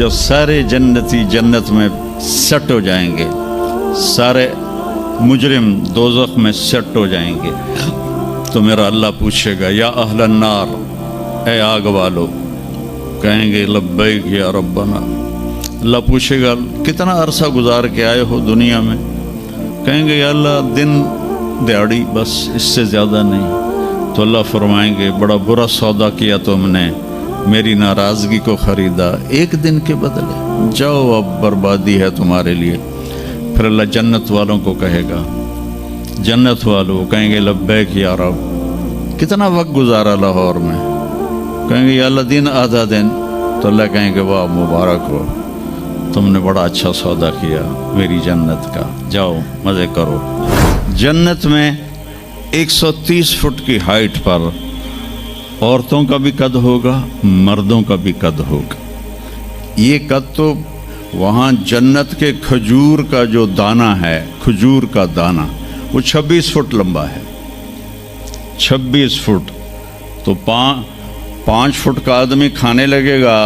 जो सारे जन्नती जन्नत में सेट हो जाएंगे, सारे मुजरिम दोज़ख में सेट हो जाएंगे, तो मेरा अल्लाह पूछेगा या अहलन नार, ए आग वालो, कहेंगे लब्बैक या रब्बना। अल्लाह पूछेगा कितना अरसा गुजार के आए हो दुनिया में, कहेंगे या अल्लाह दिन दिहाड़ी, बस इससे ज़्यादा नहीं। तो अल्लाह फरमाएंगे बड़ा बुरा सौदा किया तुमने, मेरी नाराज़गी को ख़रीदा एक दिन के बदले, जाओ अब बर्बादी है तुम्हारे लिए। फिर अल्लाह जन्नत वालों को कहेगा, जन्नत वालों कहेंगे लब्बैक या रब, कितना वक्त गुजारा लाहौर में, कहेंगे या अल्लाह दिन आधा दिन। तो अल्लाह कहेंगे वाह मुबारक हो, तुमने बड़ा अच्छा सौदा किया मेरी जन्नत का, जाओ मज़े करो। जन्नत में 130 फुट की हाइट पर औरतों का भी कद होगा, मर्दों का भी कद होगा। ये कद तो वहाँ जन्नत के खजूर का जो दाना है, खजूर का दाना, वो 26 फुट लंबा है, 26 फुट। तो 5 फुट का आदमी खाने लगेगा,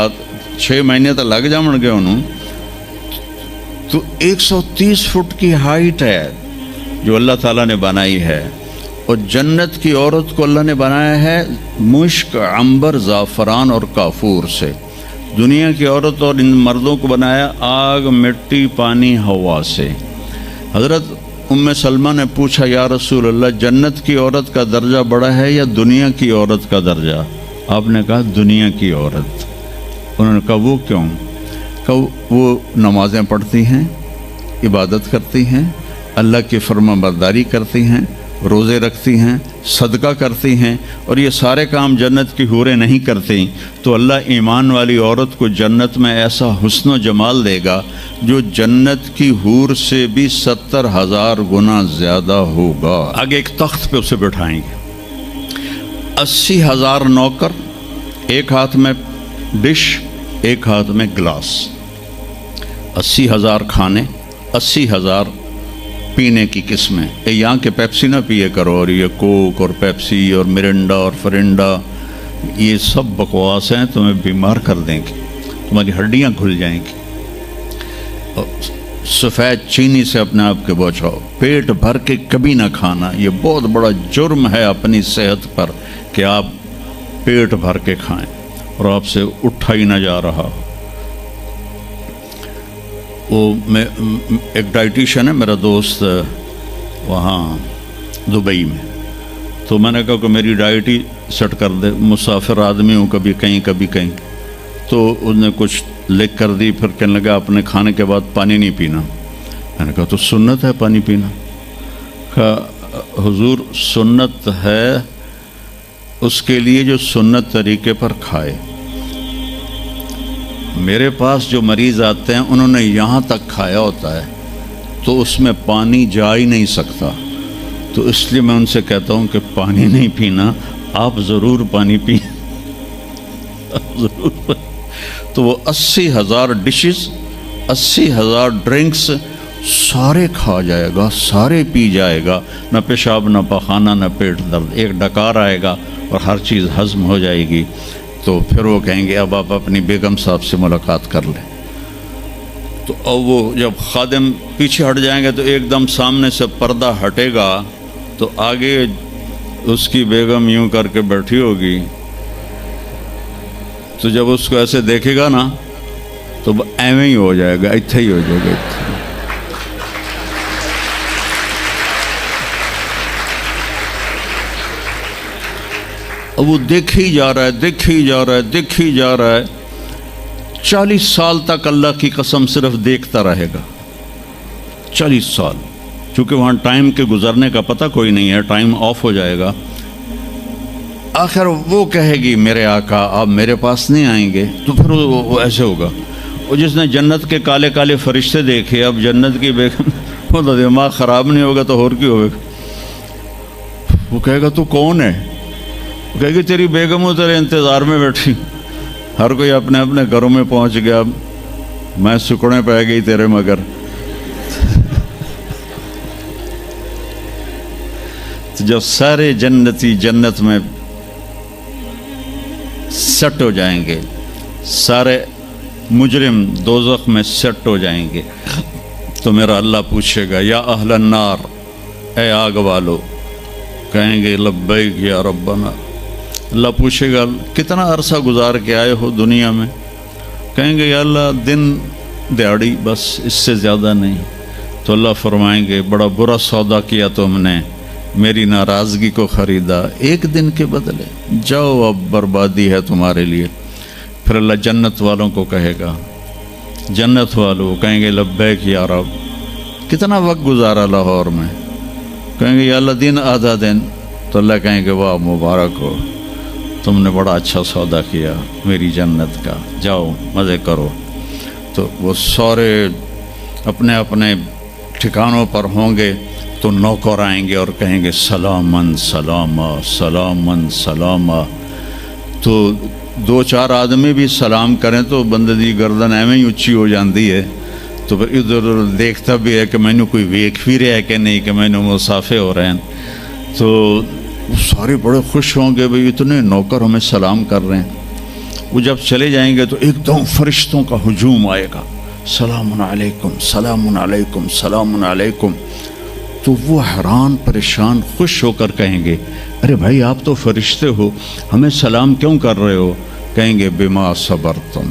6 महीने तो लग जाएंगे उन्होंने। तो 130 फुट की हाइट है जो अल्लाह ताला ने बनाई है। और जन्नत की औरत को अल्लाह ने बनाया है मुश्क, अंबर, ज़ाफ़रान और काफूर से। दुनिया की औरत और इन मर्दों को बनाया आग, मिट्टी, पानी, हवा से। हज़रत उम्मे सलमा ने पूछा या रसूल अल्लाह, जन्नत की औरत का दर्जा बड़ा है या दुनिया की औरत का दर्जा? आपने कहा दुनिया की औरत। उन्होंने कहा वो क्यों? कहा वो नमाज़ें पढ़ती हैं, इबादत करती हैं, अल्लाह की फरमाबरदारी करती हैं, रोज़े रखती हैं, सदका करती हैं, और ये सारे काम जन्नत की हूरें नहीं करती। तो अल्लाह ईमान वाली औरत को जन्नत में ऐसा हुस्न व जमाल देगा जो जन्नत की हूर से भी 70,000 गुना ज़्यादा होगा। आगे एक तख्त पे उसे बिठाएंगे, 80,000 नौकर, एक हाथ में डिश, एक हाथ में गिलास, 80,000 खाने, 80,000 पीने की किस्में। यहाँ के पेप्सी ना पिए करो, और ये कोक और पेप्सी और मिरिंडा और फरिंडा, ये सब बकवास हैं, तुम्हें बीमार कर देंगे, तुम्हारी हड्डियाँ खुल जाएंगी। और सफ़ेद चीनी से अपने आप के बचाओ, पेट भर के कभी ना खाना। ये बहुत बड़ा जुर्म है अपनी सेहत पर कि आप पेट भर के खाएं और आपसे उठा ही ना जा रहा। वो मैं एक डाइटिशियन है मेरा दोस्त वहाँ दुबई में, तो मैंने कहा कि मेरी डाइट ही सेट कर दे, मुसाफिर आदमी हूँ, कभी कहीं कभी कहीं। तो उसने कुछ लिख कर दी, फिर कहने लगा अपने खाने के बाद पानी नहीं पीना। मैंने कहा तो सुन्नत है पानी पीना। कहा हुजूर सुन्नत है उसके लिए जो सुन्नत तरीके पर खाए। मेरे पास जो मरीज़ आते हैं उन्होंने यहाँ तक खाया होता है, तो उसमें पानी जा ही नहीं सकता। तो इसलिए मैं उनसे कहता हूँ कि पानी नहीं पीना, आप ज़रूर पानी पी ज़रूर। तो वो 80,000 डिशेस, 80,000 ड्रिंक्स सारे खा जाएगा, सारे पी जाएगा, न पेशाब न पखाना न पेट दर्द, एक डकार आएगा और हर चीज़ हज़म हो जाएगी। तो फिर वो कहेंगे अब आप अपनी बेगम साहब से मुलाकात कर लें। तो अब वो जब खादिम पीछे हट जाएंगे तो एकदम सामने से पर्दा हटेगा, तो आगे उसकी बेगम यूं करके बैठी होगी। तो जब उसको ऐसे देखेगा ना तो एवं ही हो जाएगा, इत्थे ही हो जाएगा। अब वो देखे ही जा रहा है, देखे ही जा रहा है, देखे ही जा रहा है। 40 साल तक अल्लाह की कसम सिर्फ देखता रहेगा, 40 साल, क्योंकि वहाँ टाइम के गुजरने का पता कोई नहीं है, टाइम ऑफ हो जाएगा। आखिर वो कहेगी मेरे आका आप मेरे पास नहीं आएंगे, तो फिर वो ऐसे होगा। वो जिसने जन्नत के काले काले फरिश्ते देखे, अब जन्नत की बेगम, वो तो दिमाग ख़राब नहीं होगा तो और क्यों होगा। वो कहेगा तू कौन है? वो कहेगी तेरी बेगम हो, तेरे इंतज़ार में बैठी। हर कोई अपने अपने घरों में पहुंच गया, मैं सुकड़े पै गई तेरे मगर। तो जब सारे जन्नती जन्नत में सेट हो जाएंगे, सारे مجرم دوزخ میں سیٹ ہو جائیں گے تو میرا اللہ پوچھے گا یا اہل النار، اے آگ والو، کہیں گے لبیک یا ربنا۔ اللہ پوچھے گا کتنا عرصہ گزار کے آئے ہو دنیا میں؟ کہیں گے یا اللہ دن دیہڑی، بس اس سے زیادہ نہیں۔ تو اللہ فرمائیں گے بڑا برا سودا کیا تم نے، میری ناراضگی کو خریدا ایک دن کے بدلے، جاؤ اب بربادی ہے تمہارے لیے۔ پھر اللہ جنت والوں کو کہے گا، جنت والوں کہیں گے لبیک یا رب، کتنا وقت گزارا لاہور میں؟ کہیں گے یا اللہ دن آدھا دن۔ تو اللہ کہیں گے واہ مبارک ہو، تم نے بڑا اچھا سودا کیا میری جنت کا، جاؤ مزے کرو۔ تو وہ سارے اپنے اپنے ٹھکانوں پر ہوں گے تو نوکر آئیں گے اور کہیں گے سلامن سلاما سلامن سلاما۔ تو دو چار آدمی بھی سلام کریں تو بندے دی گردن ایویں ہی اچھی ہو جاندی ہے، تو پھر ادھر ادھر دیکھتا بھی ہے کہ میں نے کوئی ویکھ بھی رہا ہے کہ نہیں، کہ میں نے مسافے ہو رہے ہیں۔ تو وہ سارے بڑے خوش ہوں گے بھئی اتنے نوکر ہمیں سلام کر رہے ہیں۔ وہ جب چلے جائیں گے تو ایک دم فرشتوں کا ہجوم آئے گا، سلام علیکم سلام علیکم سلام علیکم۔ تو وہ حیران پریشان خوش ہو کر کہیں گے ارے بھائی آپ تو فرشتے ہو، ہمیں سلام کیوں کر رہے ہو؟ کہیں گے بما صبرتم،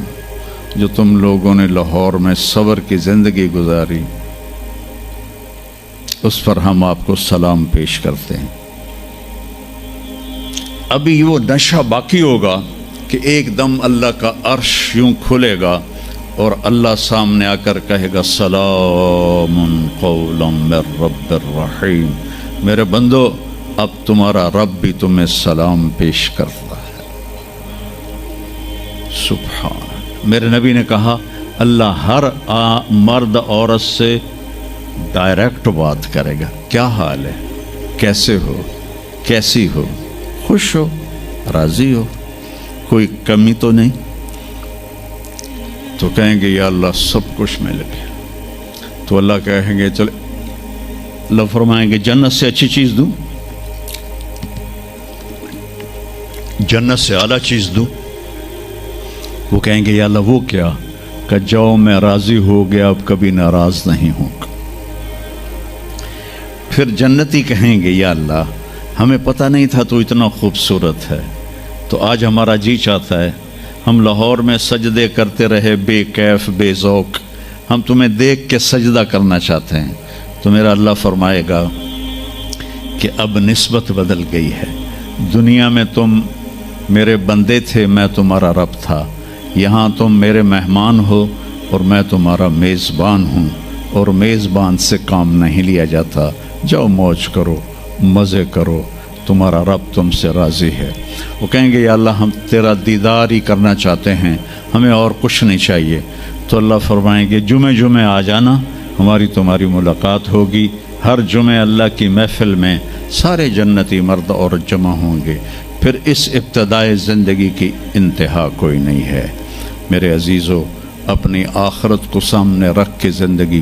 جو تم لوگوں نے لاہور میں صبر کی زندگی گزاری اس پر ہم آپ کو سلام پیش کرتے ہیں۔ ابھی وہ نشہ باقی ہوگا کہ ایک دم اللہ کا عرش یوں کھلے گا اور اللہ سامنے آ کر کہے گا سلام قولا من رب الرحیم، میرے بندو اب تمہارا رب بھی تمہیں سلام پیش کرتا ہے۔ سبحان، میرے نبی نے کہا اللہ ہر مرد عورت سے ڈائریکٹ بات کرے گا، کیا حال ہے، کیسے ہو، کیسی ہو، خوش ہو، راضی ہو، کوئی کمی تو نہیں؟ تو کہیں گے یا اللہ سب کچھ مل گیا۔ تو اللہ کہیں گے چلے، اللہ فرمائیں گے جنت سے اچھی چیز دوں، جنت سے اعلیٰ چیز دوں؟ وہ کہیں گے یا اللہ وہ کیا؟ کہ جاؤ میں راضی ہو گیا، اب کبھی ناراض نہیں ہوں گا۔ پھر جنتی کہیں گے یا اللہ ہمیں پتہ نہیں تھا تو اتنا خوبصورت ہے، تو آج ہمارا جی چاہتا ہے ہم لاہور میں سجدے کرتے رہے بے کیف بے ذوق، ہم تمہیں دیکھ کے سجدہ کرنا چاہتے ہیں۔ تو میرا اللہ فرمائے گا کہ اب نسبت بدل گئی ہے، دنیا میں تم میرے بندے تھے، میں تمہارا رب تھا، یہاں تم میرے مہمان ہو اور میں تمہارا میزبان ہوں، اور میزبان سے کام نہیں لیا جاتا، جاؤ موج کرو، مزے کرو، تمہارا رب تم سے راضی ہے۔ وہ کہیں گے یا اللہ ہم تیرا دیدار ہی کرنا چاہتے ہیں، ہمیں اور کچھ نہیں چاہیے۔ تو اللہ فرمائیں گے جمعے آ جانا، ہماری تمہاری ملاقات ہوگی۔ ہر جمعے اللہ کی محفل میں سارے جنتی مرد اور جمع ہوں گے۔ پھر اس ابتدائے زندگی کی انتہا کوئی نہیں ہے۔ میرے عزیزو، اپنی آخرت کو سامنے رکھ کے زندگی